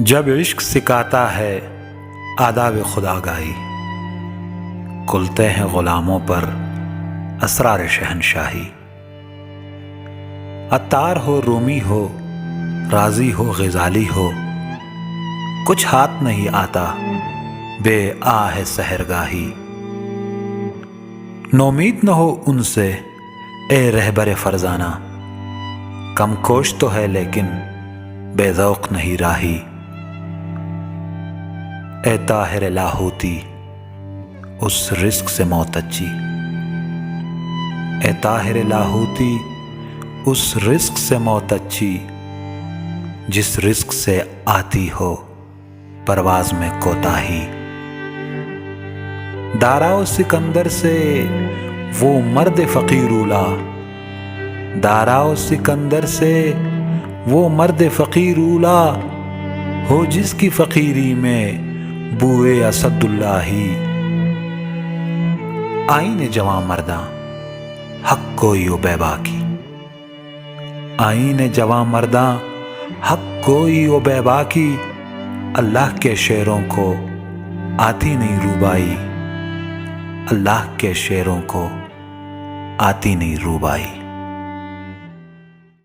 جب عشق سکھاتا ہے آداب خداگاہی، کھلتے ہیں غلاموں پر اسرار شہنشاہی۔ عطار ہو، رومی ہو، رازی ہو، غزالی ہو، کچھ ہاتھ نہیں آتا بے آہ سحرگاہی۔ نومید نہ ہو ان سے اے رہبر فرزانہ، کم کوش تو ہے لیکن بے ذوق نہیں راہی۔ اے طاہر لاہوتی اس رزق سے معتجی، اے طاہر لاہوتی اس رزق سے معتجی، جس رزق سے آتی ہو پرواز میں کوتاہی۔ داراؤ سکندر سے وہ مرد فقیر اولا، داراؤ سکندر سے وہ مرد فقیر اولا، ہو جس کی فقیری میں بوئے اسد اللہی۔ آئین جواں مرداں حق گوئی و بے باکی، آئین جواں مرداں حق گوئی و بے باکی، اللہ کے شعروں کو آتی نہیں روبائی، اللہ کے شعروں کو آتی نہیں روبائی۔